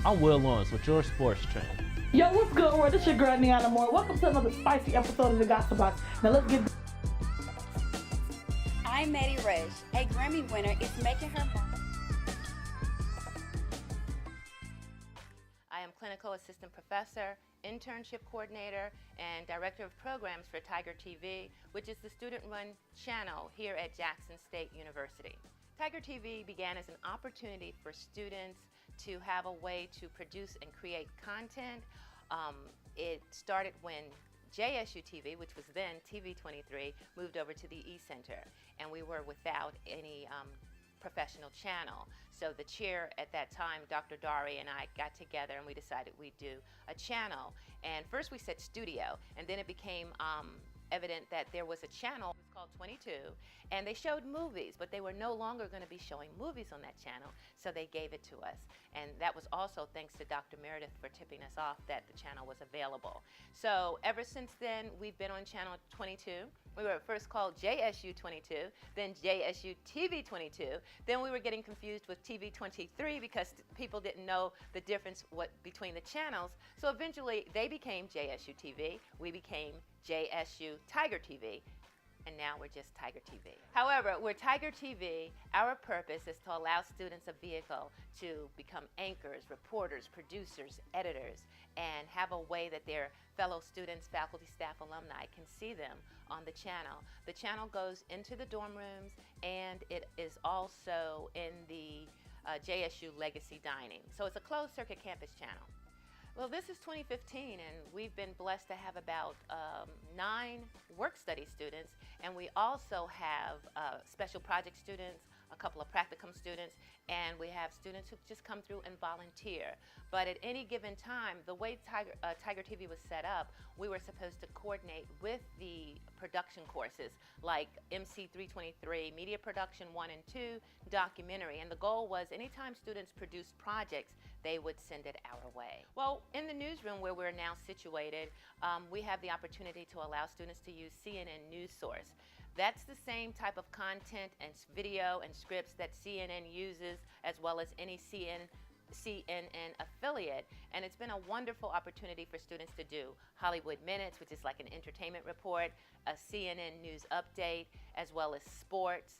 I'm Will Lawrence with your sports trainer. Yo, what's good, world? This your girl, Niana Moore. Welcome to another spicy episode of the Gossip Box. Now let's get... I'm Maddie Rush. A Grammy winner is making her mark. I am Clinical Assistant Professor, Internship Coordinator, and Director of Programs for TigerTV, which is the student-run channel here at Jackson State University. TigerTV began as an opportunity for students to have a way to produce and create content. It started when JSU TV, which was then TV23, moved over to the E-Center, and we were without any professional channel. So the chair at that time, Dr. Dari, and I got together and we decided we'd do a channel. And first we said studio, and then it became evident that there was a channel called 22, and they showed movies, but they were no longer going to be showing movies on that channel, so they gave it to us. And that was also thanks to Dr. Meredith for tipping us off that the channel was available. So ever since then, we've been on channel 22. We were first called JSU22, then JSU-TV22. Then we were getting confused with TV23 because people didn't know the difference between the channels. So eventually they became JSU-TV, we became JSU Tiger TV, and now we're just Tiger TV. However, we're Tiger TV. Our purpose is to allow students a vehicle to become anchors, reporters, producers, editors, and have a way that their fellow students, faculty, staff, alumni can see them on the channel. The channel goes into the dorm rooms, and it is also in the JSU Legacy Dining. So it's a closed circuit campus channel. Well, this is 2015, and we've been blessed to have about 9 work-study students, and we also have special project students, a couple of practicum students, and we have students who just come through and volunteer. But at any given time, the way Tiger TV was set up, we were supposed to coordinate with the production courses like MC 323, Media Production 1 and 2, Documentary, and the goal was anytime students produced projects, they would send it our way. Well, in the newsroom where we're now situated, we have the opportunity to allow students to use CNN News Source. That's the same type of content and video and scripts that CNN uses, as well as any CNN affiliate, and it's been a wonderful opportunity for students to do Hollywood Minutes, which is like an entertainment report, a CNN news update, as well as sports.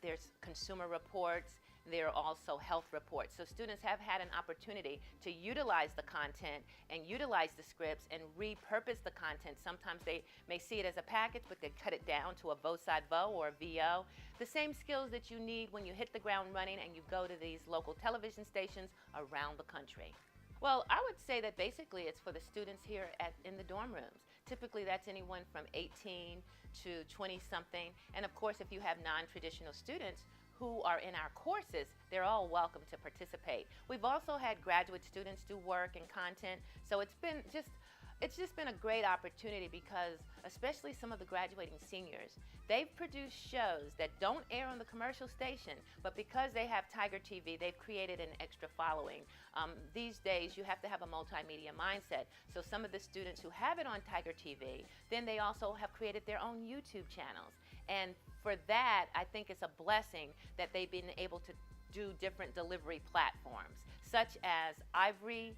There's consumer reports. There are also health reports. So students have had an opportunity to utilize the content and utilize the scripts and repurpose the content. Sometimes they may see it as a package, but they cut it down to a vo-side-vo or a VO. The same skills that you need when you hit the ground running and you go to these local television stations around the country. Well, I would say that basically it's for the students here in the dorm rooms. Typically that's anyone from 18 to 20-something. And of course, if you have non-traditional students who are in our courses, they're all welcome to participate. We've also had graduate students do work and content, so it's just been a great opportunity because especially some of the graduating seniors, they've produced shows that don't air on the commercial station, but because they have Tiger TV, they've created an extra following. These days, you have to have a multimedia mindset. So some of the students who have it on Tiger TV, then they also have created their own YouTube channels. And for that, I think it's a blessing that they've been able to do different delivery platforms, such as Ivory.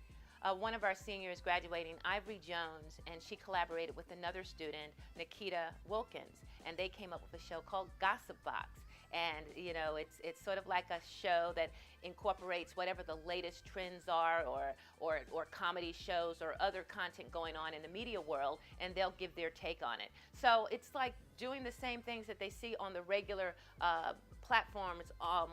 One of our seniors graduating, Ivory Jones, and she collaborated with another student, Nikita Wilkins, and they came up with a show called Gossip Box. And you know, it's sort of like a show that incorporates whatever the latest trends are, or comedy shows or other content going on in the media world, and they'll give their take on it. So it's like doing the same things that they see on the regular platforms,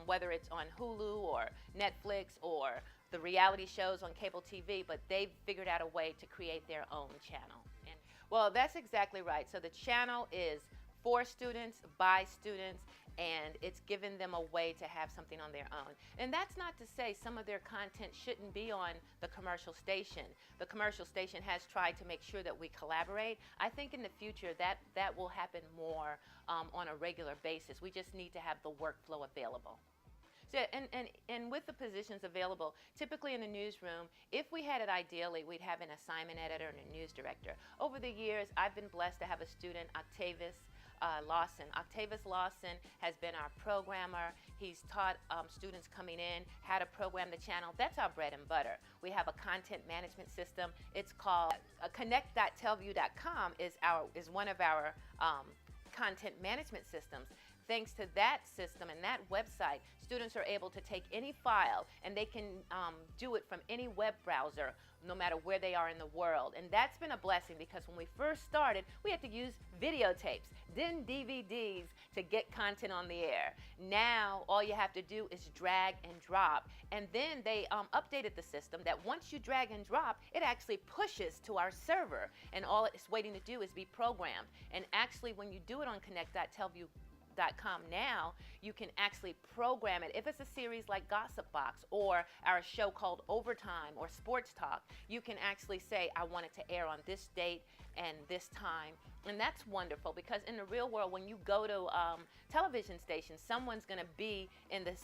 whether it's on Hulu or Netflix or the reality shows on cable TV, but they've figured out a way to create their own channel. And, well, that's exactly right. So the channel is for students, by students, and it's given them a way to have something on their own. And that's not to say some of their content shouldn't be on the commercial station. The commercial station has tried to make sure that we collaborate. I think in the future that will happen more on a regular basis. We just need to have the workflow available. So, and with the positions available, typically in the newsroom, if we had it ideally, we'd have an assignment editor and a news director. Over the years, I've been blessed to have a student, Octavius, Lawson. Octavius Lawson has been our programmer. He's taught students coming in how to program the channel. That's our bread and butter. We have a content management system. It's called connect.telview.com is one of our content management systems. Thanks to that system and that website, students are able to take any file and they can do it from any web browser, no matter where they are in the world. And that's been a blessing, because when we first started, we had to use videotapes, then DVDs to get content on the air. Now, all you have to do is drag and drop. And then they updated the system that once you drag and drop, it actually pushes to our server. And all it's waiting to do is be programmed. And actually, when you do it on connect.telview.com now, you can actually program it. If it's a series like Gossip Box or our show called Overtime or Sports Talk, you can actually say, I want it to air on this date and this time. And that's wonderful, because in the real world, when you go to television stations, someone's going to be in the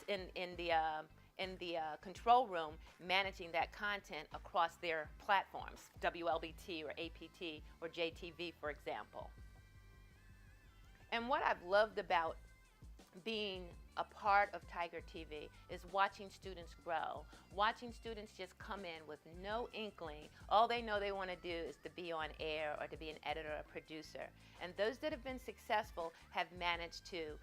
control room managing that content across their platforms, WLBT or APT or JTV, for example. And what I've loved about being a part of Tiger TV is watching students grow, watching students just come in with no inkling. All they know they want to do is to be on air or to be an editor or producer. And those that have been successful have managed to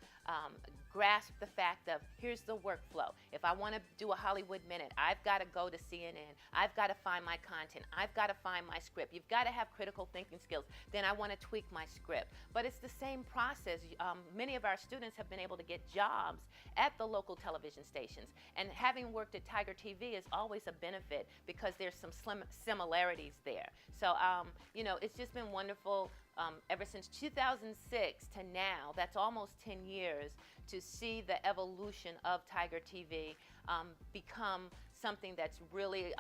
grasp the fact of, here's the workflow. If I want to do a Hollywood Minute, I've got to go to CNN. I've got to find my content. I've got to find my script. You've got to have critical thinking skills. Then I want to tweak my script. But it's the same process. Many of our students have been able to get jobs at the local television stations. And having worked at Tiger TV is always a benefit, because there's some similarities there. So, you know, it's just been wonderful ever since 2006 to now. That's almost 10 years, to see the evolution of Tiger TV become something that's really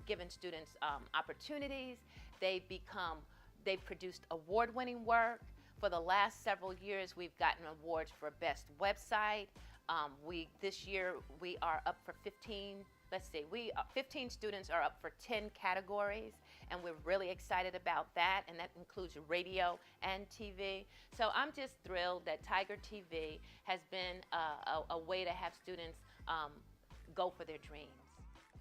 given students opportunities. They've produced award-winning work. For the last several years, we've gotten awards for Best Website. This year we are up for 15. 15 students are up for 10 categories, and we're really excited about that, and that includes radio and TV. So I'm just thrilled that Tiger TV has been a way to have students go for their dreams.